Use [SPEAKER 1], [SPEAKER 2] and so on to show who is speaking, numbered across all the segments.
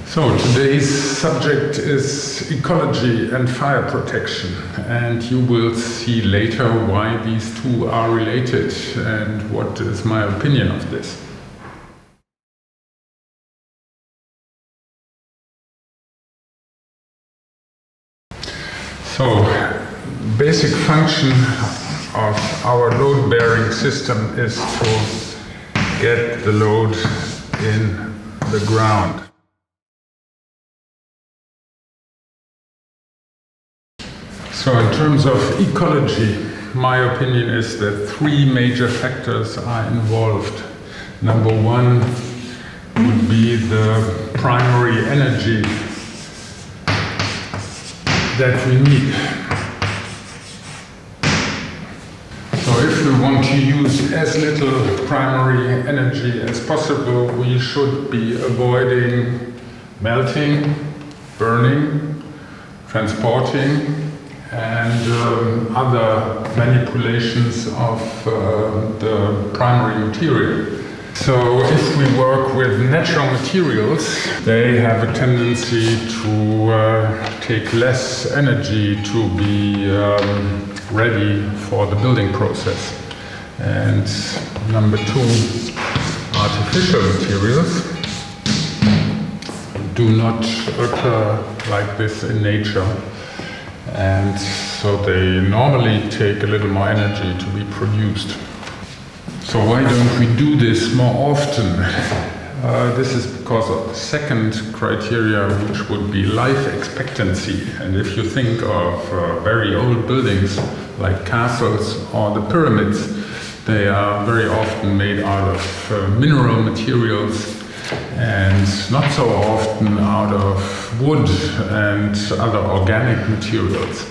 [SPEAKER 1] So today's subject is ecology and fire protection, and you will see later why these two are related and what is my opinion of this. So, basic function of our load-bearing system is to get the load in the ground. So in terms of ecology, my opinion is that three major factors are involved. Number one would be the primary energy that we need. So if we want to use as little primary energy as possible, we should be avoiding melting, burning, transporting, and other manipulations of the primary material. So if we work with natural materials, they have a tendency to take less energy to be ready for the building process. And number two, artificial materials do not occur like this in nature. And so they normally take a little more energy to be produced. So why don't we do this more often? This is because of the second criteria, which would be life expectancy. And if you think of very old buildings like castles or the pyramids, they are very often made out of mineral materials and not so often out of wood and other organic materials.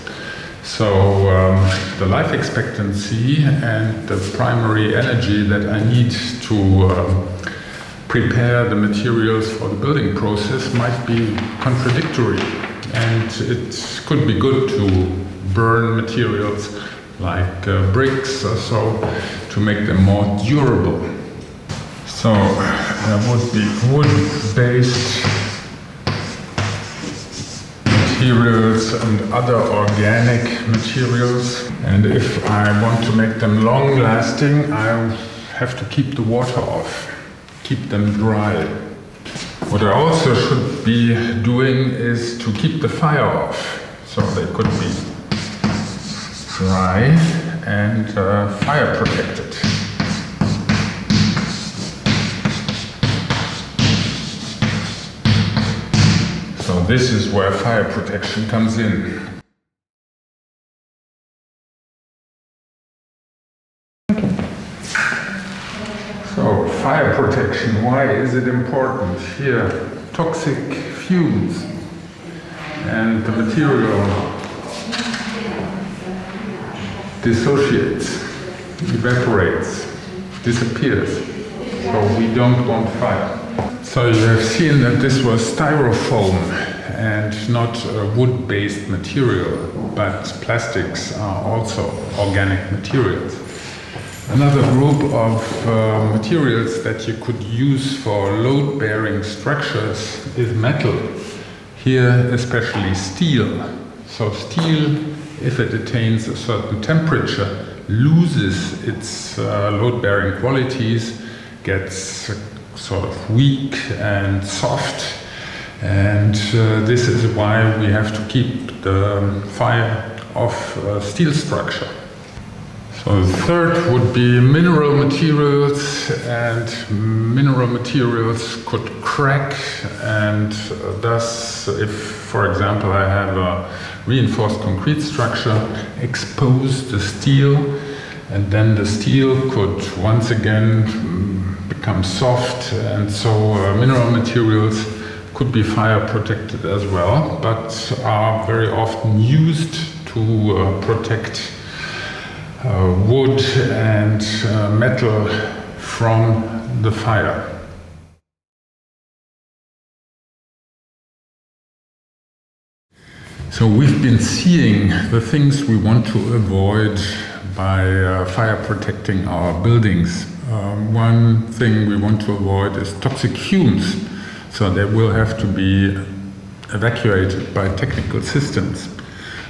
[SPEAKER 1] So the life expectancy and the primary energy that I need to prepare the materials for the building process might be contradictory, and it could be good to burn materials like bricks or so to make them more durable. So there would be wood-based materials and other organic materials, and if I want to make them long-lasting, I have to keep the water off, keep them dry. What I also should be doing is to keep the fire off, so they could be dry and fire protected. So this is where fire protection comes in. So fire protection, why is it important? Here, toxic fumes and the material dissociates, evaporates, disappears. So we don't want fire. So you have seen that this was styrofoam and not a wood-based material, but plastics are also organic materials. Another group of materials that you could use for load-bearing structures is metal. Here especially steel. So steel, if it attains a certain temperature, loses its load-bearing qualities, gets sort of weak and soft, and this is why we have to keep the fire off steel structure. So the third would be mineral materials, and mineral materials could crack, and thus if, for example, I have a reinforced concrete structure, expose the steel, and then the steel could once again become soft, and so mineral materials could be fire protected as well, but are very often used to protect wood and metal from the fire. So we've been seeing the things we want to avoid by fire protecting our buildings. One thing we want to avoid is toxic fumes. So they will have to be evacuated by technical systems.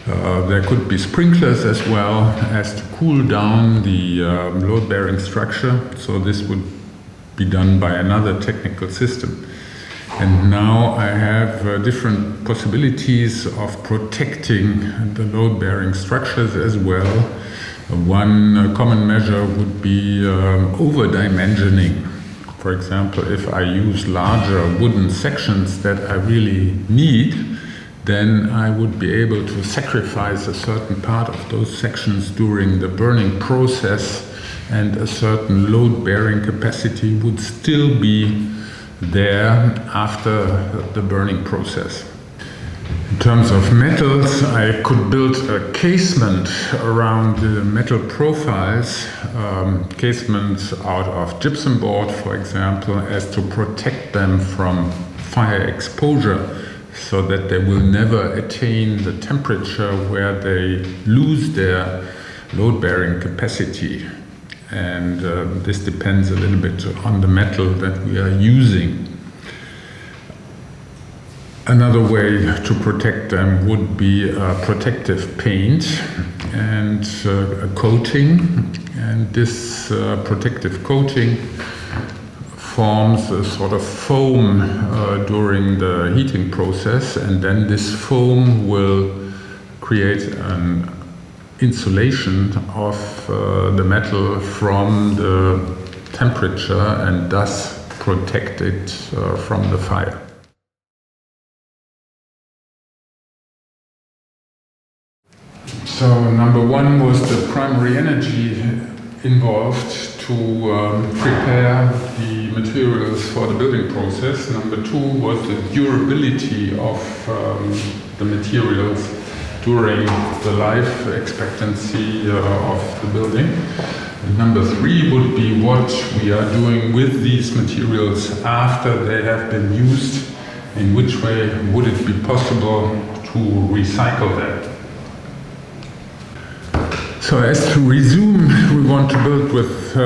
[SPEAKER 1] There could be sprinklers as well as to cool down the load-bearing structure. So this would be done by another technical system. And now I have different possibilities of protecting the load-bearing structures as well. One common measure would be over-dimensioning. For example, if I use larger wooden sections that I really need, then I would be able to sacrifice a certain part of those sections during the burning process, and a certain load-bearing capacity would still be there after the burning process. In terms of metals, I could build a casement around the metal profiles, casements out of gypsum board, for example, as to protect them from fire exposure, so that they will never attain the temperature where they lose their load-bearing capacity. And this depends a little bit on the metal that we are using. Another way to protect them would be protective paint and a coating. And this protective coating forms a sort of foam during the heating process, and then this foam will create an insulation of the metal from the temperature and thus protect it from the fire. So number one was the primary energy involved to prepare the materials for the building process. Number two was the durability of the materials during the life expectancy of the building. And number three would be what we are doing with these materials after they have been used. In which way would it be possible to recycle them? So as to resume, we want to build with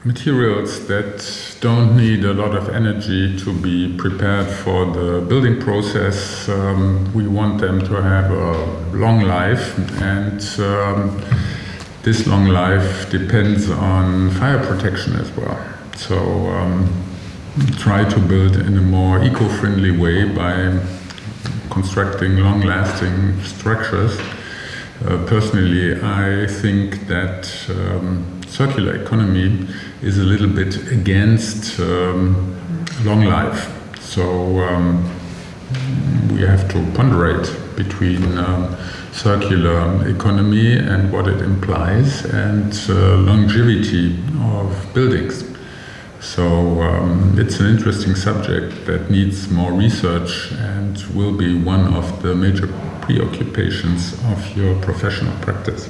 [SPEAKER 1] materials that don't need a lot of energy to be prepared for the building process. We want them to have a long life, and this long life depends on fire protection as well. So try to build in a more eco-friendly way by constructing long-lasting structures. Personally, I think that circular economy is a little bit against long life. So we have to ponderate between circular economy and what it implies, and longevity of buildings. So it's an interesting subject that needs more research and will be one of the major preoccupations of your professional practice.